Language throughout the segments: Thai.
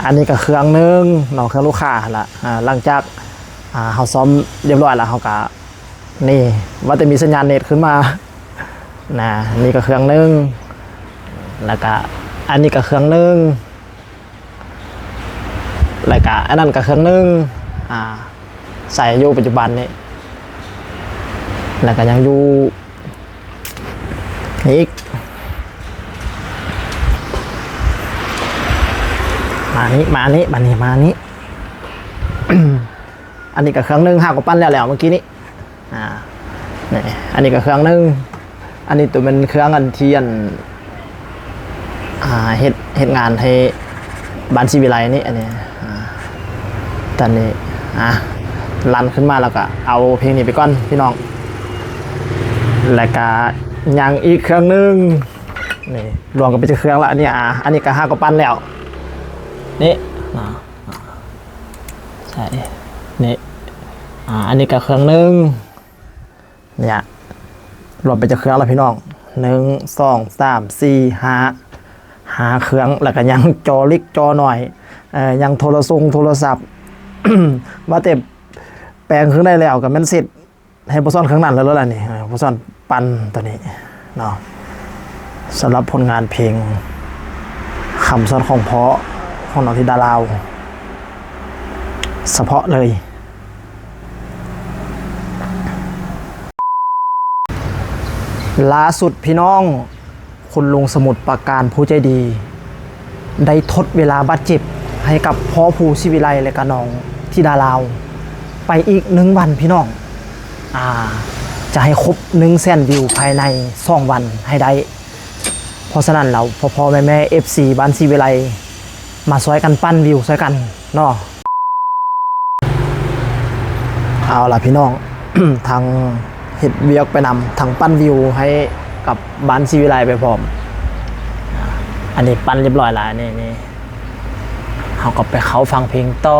อันนี้ก็เครื่องนึงเนาะเครื่องลูกค้าละหลังจากเขาซ้อมเรียบร้อยแล้วเขาก็นี่ว่าจะมีสัญญาณเน็ตขึ้นมานะนี่ก็เครื่องนึงแล้วก็อันนี้ก็เครื่องนึงแล้วก็อันนั้นก็เครื่องนึงใส่อยู่ปัจจุบันนี้แล้วก็ยังอยู่อีกมานี้ อันนี้ก็เครื่องนึงห้าก็ปั้นแล้วเมื่อกี้นี้นี่อันนี้ก็เครื่องนึงอันนี้ตัวเป็นเครื่องอันที่เฮ็ดงานให้บ้านศิวิไลนี่อันนี้ตอนนี้รันขึ้นมาแล้วก็เอาเพลงนี้ไปก่อนพี่น้องแล้วก็ยังอีกเครื่องนึงนี่รวมกันเป็นเครื่องละอันนี้ก็ห้าก็ปั้นแล้วนี่ใช่นี่อันนี้ก็เครื่องนึงเนี่ยรวมเป็นเครื่องแล้วพี่น้อง1 2 3 4 5เครื่องแล้วก็ยังจอเล็กจอหน่อยยังโทรศัพท์ ว่าแต่แปลงเครื่องได้แล้วกับมันเสร็จให้โปรซอนเครื่องนั้นแล้วล่ะนี่โปรซอนปั่นตัวนี้เนาะสำหรับผลงานเพลงคำสอนของเพาะของน้องธิดาลาวเฉพาะเลยล่าสุดพี่น้องคุณลุงสมุทรปราการผู้ใจดีได้ทดเวลาบาดเจ็บให้กับพ่อผู้ศิวิไลและก็น้องธิดาลาวไปอีก1 วันพี่น้องจะให้ครบ100,000 วิวภายใน2 วันให้ได้เพราะฉะนั้นเราพ่อแม่ FC บ้านศิวิไลมาช่วยกันปั้นวิวช่วยกันเนาะเอาล่ะพี่น้อง ทางเฮ็ดเวียกไปนำทางปั้นวิวให้กับบ้านศิวิไลไปพร้อมอันนี้ปั้นเรียบร้อยแล้วนี่เขาก็ไปเขาฟังเพลงต่อ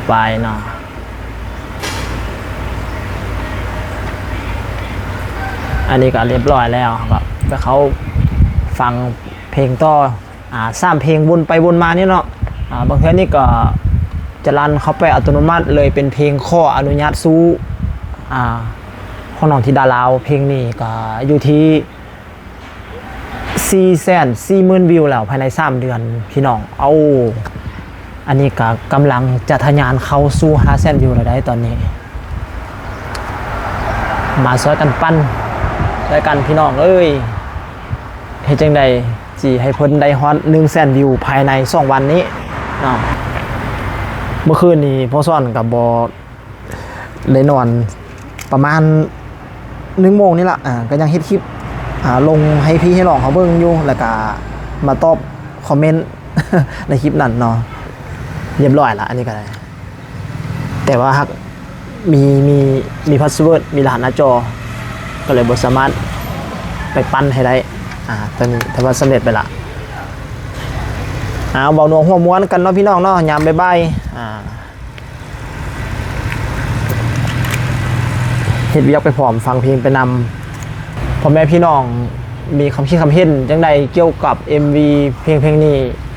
ไปเนาะอันนี้ก็เรียบร้อยแล้วครับไปเขาฟังเพลงต่อ3 เพลงวนไปวนมานี่เนาะบางทีนี่ก็จะรันเขาไปอัตโนมัติเลยเป็นเพลงข้ออนุญาตสู้ของน้องธิดาลาวเพลงนี้ก็อยู่ที่440,000 วิวแล้วภายใน3 เดือนพี่น้องอันนี้ก็กำลังจะทะยานเข้าสู่500,000 วิวแล้วได้ตอนนี้มาช่วยกันปั้นช่วยกันพี่น้องเอ้ยเฮ็ดจังได๋สิให้เพิ่นได้ฮอต100,000 วิวภายใน2 วันนี้เนาะเมื่อคืนนี้พ่อซ่อนกับบได้นอนประมาณ1 โมงนี่ละก็ยังเฮ็ดคลิปลงให้พี่ให้น้องเขาเบิ่งอยู่แล้วก็มาตอบคอมเมนต์ ในคลิปนั้นเนาะเรียบร้อยละอันนี้ก็ได้แต่ว่าหากมีพาสเวิร์ดมีรหัสหน้าจอก็เลยบ่สามารถไปปั้นให้ได้ตอนนี้แต่ว่าสำเร็จไปละเบาหน่วงหัวม้วนกันเนาะพี่น้องเนาะยามบ่ายเฮ็ดเวียกไปพร้อมฟังเพลงไปนำพ่อแม่พี่น้องมีคำคิดคำเห็นจังใดเกี่ยวกับ MV เพลงนี้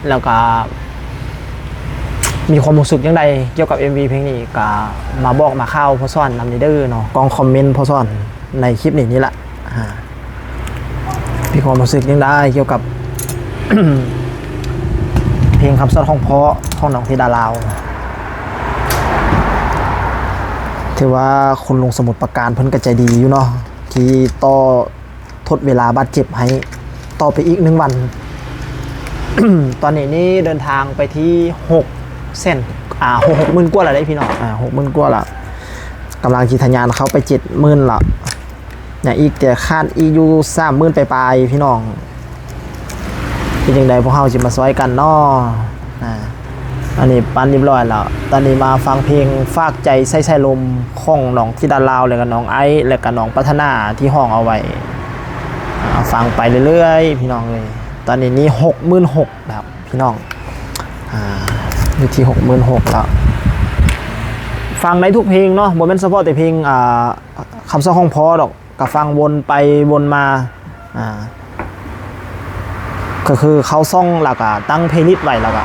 แล้วก็มีความรู้สึกจังใดเกี่ยวกับ MV เพลงนี้ก็มาบอกมาข่าวพ่อซ่อนนำนี่เด้อเนาะกองคอมเมนต์พ่อซ่อนในคลิปนี้แหละมีความรู้สึกจังใดเกี่ยวกับ เพลงคำสอนของเพาะของน้องธิดาลาวถือว่าคุณลุงสมุทรปราการเพิ่นก็ใจดีอยู่เนาะที่ต่อทดเวลาบาดเจ็บให้ต่อไปอีก1 วัน ตอนนี้นี่เดินทางไปที่60,000 กว่าแล้วได้พี่น้อง60,000 กว่าแล้วกำลังจิทะยานเข้าไป70,000แล้วเนี่ยอีกแต่คาดอีกอยู่30,000ปลายพี่น้องเป็นจังได๋พวกเฮาสิมาซอยกันเนาะอันนี้ปั้นเรียบร้อยแล้วตอนนี้มาฟังเพลงฝากใจใส่ลมของน้องธิดาลาวแล้วก็น้องไอซ์แล้วก็น้องพัฒนาที่ห้องเอาไว้ฟังไปเรื่อยๆพี่น้องเลยตอนนี้66,000แล้วพี่น้องอยู่ที่66,000แล้วฟังได้ทุกเพลงเนาะบ่แม่นเฉพาะแต่เพลงคำสอนของเพาะดอกก็ฟังวนไปวนมา ก็คือเขาซ่องแล้วก็ตั้งเพลย์ลิสต์ไว้แล้วก็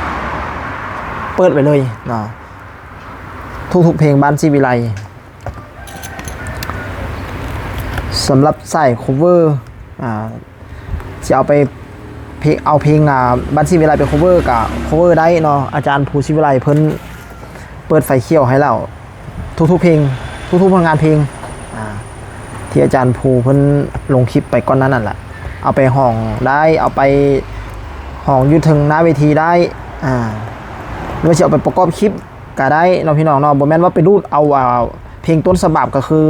เปิดไปเลยเนาะทุกๆเพลงบ้านซีวิไลสำหรับใส่ cover จะเอาไปเอาเพลงบ้านซีวิไลไป cover กับ cover ได้เนาะอาจารย์ภูซีวิไลเพิ่นเปิดไฟเขียวให้เราทุกๆเพลงทุกๆผลงานเพลงที่อาจารย์ภูเพิ่นลงคลิปไปก่อนนั้นนั่นแหละเอาไปห้องได้เอาไปห้องยุทธถึงหน้าเวทีได้หรือว่าจะเอาไปประกอบคลิปก็ได้เราพี่น้องเนาะบ่แม่นว่าไปรูดเอาเพลงต้นฉบับก็คือ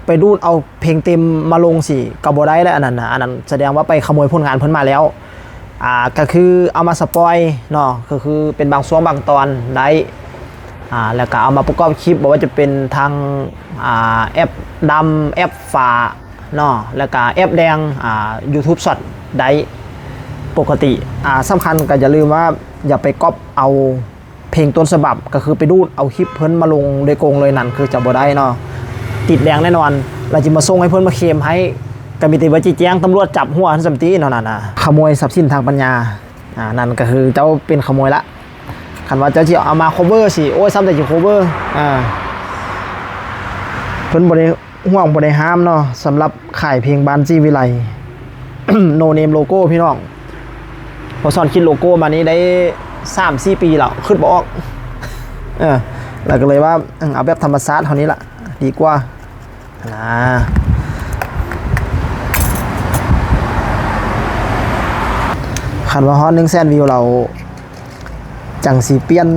ไปรูดเอาเพลงเต็มมาลงสิก็บ่ได้แล้วอันนั้นแสดงว่าไปขโมยผลงานเพิ่นมาแล้วก็คือเอามาสปอยเนาะก็คือเป็นบางช่วงบางตอนได้แล้วก็เอามาประกอบคลิปบอกว่าจะเป็นทางแอปดำแอปฟ้าเนาะแล้วก็แอปแดงYouTube Short ได้ปกติสำคัญก็อย่าลืมว่าอย่าไปก๊อปเอาเพลงต้นฉบับก็คือไปดูดเอาคลิปเพิ่นมาลงโดยโกงเลยนั่นคือจะบ่ได้เนาะติดแดงแน่นอนเราจะมาส่งให้เพิ่นมาเคลมให้ก็มีแต่ว่าจิแจ้งตำรวจจับหัวทันสัมตีเนาะนั่นขโมยทรัพย์สินทางปัญญานั่นก็คือเจ้าเป็นขโมยละคันว่าเจ้าที่เอามา cover สิโอ้ยซ้ำแต่จะ cover เพิ่นบ่ได้ห่วงบ่ได้ห้ามเนาะสำหรับขายเพลงบ้านจีวิไล โนเนมโลโก้พี่น้องพอสอนคิดโลโก้มานี้ได้ 3-4 ปีแล้วคิดบ่ออกแล้วก็เลยว่าเอาแบบธรรมชาติเท่านี้ล่ะดีกว่าคันว่าฮอต100,000 วิวเราจังสีเปลี่ยน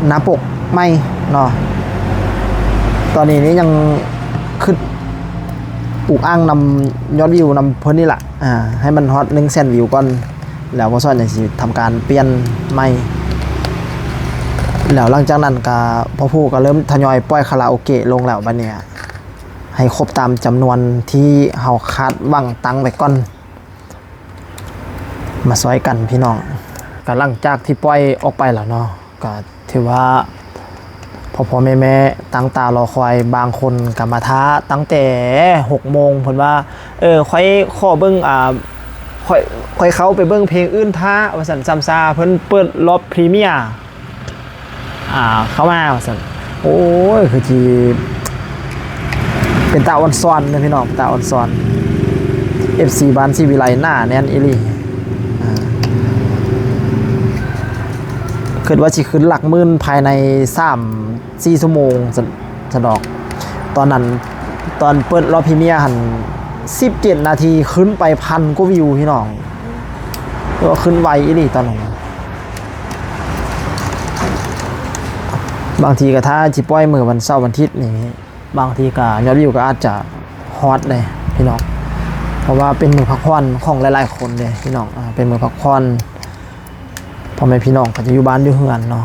หน้าปกไม่เนาะตอนนี้ยังขึ้นปลูกอ้างนำยอดวิวนำเพิ่นนี่แหละให้มันฮอต100,000 วิวก่อนแล้วพอซ้อนอย่างสิทำการเปลี่ยนไม่แล้วหลังจากนั้นก็พ่อผู้ก็เริ่มทยอยปล่อยคาราโอเกะลงแล้วบัดนี้ให้ครบตามจำนวนที่เฮาคาดหวังตั้งไว้ก่อนมาซอยกันพี่น้องก็หลังจากที่ปล่อยออกไปแล้วเนาะก็ถือว่าพ่อแม่ตั้งตารอคอยบางคนก็มาท้าตั้งแต่6 โมงเพิ่นว่าค่อยขอเบิ่งค่อยเข้าไปเบิ่งเพลงอื่นท้าว่าซั่นซัมซาเพิ่นเปิดรอบพรีเมียร์เข้ามาว่าซั่นโอ้ยคือสิเป็นตาอ่อนซ้อนนะพี่น้องตาอ่อนซ้อน FC บ้านซีวิไลหน้าแน่นอีหลีคิดว่าสิขึ้นหลักหมื่นภายใน 3-4 ชั่วโมงสะดอกตอนนั้นตอนเปิดรอบพรีเมียร์หัน17 นาทีขึ้นไป1,000 กว่าวิวพี่น้องก็ขึ้นไวอีหลีตอนนั้นบางทีก็ถ้าสิปล่อยมื้อวันเสาร์วันอาทิตย์นี่บางทีก็ยอดวิวก็อาจจะฮอตเลยพี่น้องเพราะว่าเป็นมื้อพักผ่อนของหลายๆคนเลยพี่น้องเป็นมื้อพักผ่อนพ่อแม่พี่น้องก็จะอยู่บ้านอยู่เฮือนเนาะ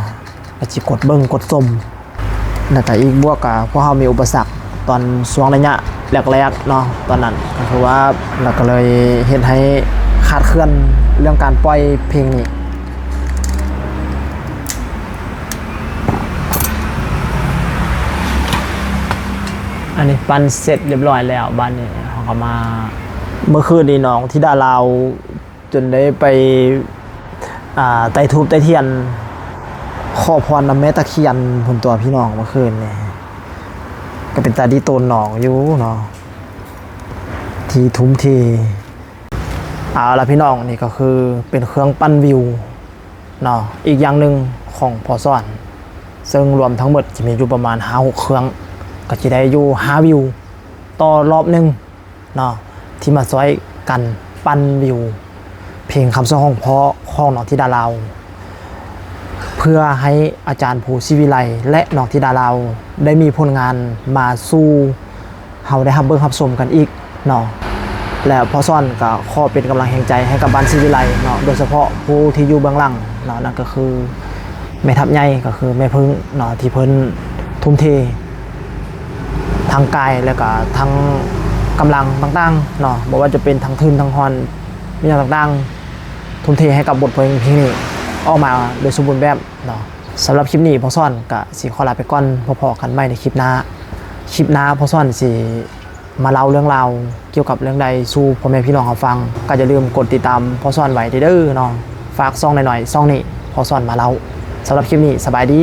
ก็สิกดเบิ่งกดชมแล้วก็อีกบวกกับพวกเฮามีอุปสรรคตอนช่วงระยะแรกๆเนาะตอนนั้นก็คือว่าเราก็เลยเฮ็ดให้คาดเคลื่อนเรื่องการปล่อยเพลงนี้อันนี้ปั้นเสร็จเรียบร้อยแล้วบ้านนี้เขาก็มาเมื่อคืนนี้น้องที่ดาลาวจนได้ไปไต่ทูบไต่เทียนขอพรนำแม่ตะเคียนผลตัวพี่น้องเมื่อคืนนี่ก็เป็นตาดีโตนหนองอยู่เนาะทีทุ่มทีเอาละพี่น้องนี่ก็คือเป็นเครื่องปั้นวิวเนาะอีกอย่างหนึ่งของพอซ่อนซึ่งรวมทั้งหมดจะมีอยู่ประมาณ 5-6 เครื่องก็จะได้อยู่5 วิวต่อรอบหนึ่งเนาะที่มาซอยกันปั้นวิวเพลงคำสอนของพ่อของน้องธิดาลาวเพื่อให้อาจารย์ภูศิวิไลและน้องธิดาลาวได้มีผลงานมาสู่เฮาได้รับเบิ่งรับชมกันอีกเนาะและพอซ่อนก็ขอเป็นกำลังแห่งใจให้กับบ้านศิวิไลเนาะโดยเฉพาะผู้ที่อยู่เบื้องหลังเนาะนั่นก็คือแม่ทัพใหญ่ก็คือแม่พึ่งเนาะที่เพิ่นทุ่มเททางกายแล้วก็ทั้งกำลังต่างๆเนาะบอกว่าจะเป็นทั้งทุนทั้งฮอนมีอย่างต่างๆทุ่มเทให้กับบทเพลงนี้ออกมาโดยสมบูรณ์แบบเนาะสำหรับคลิปนี้พอซ่อนก็สิขอลาไปก่อนพอๆกันใหม่ในคลิปหน้าพอซ่อนสิมาเล่าเรื่องราว เกี่ยวกับเรื่องใดสู่พ่อแม่พี่น้องเขาฟังก็อย่าลืมกดติดตามพอซ่อนไว้เด้อเนาะฝากซ่องหน่อยๆซ่องนี้พอซ่อนมาเล่าสำหรับคลิปนี้สบายดี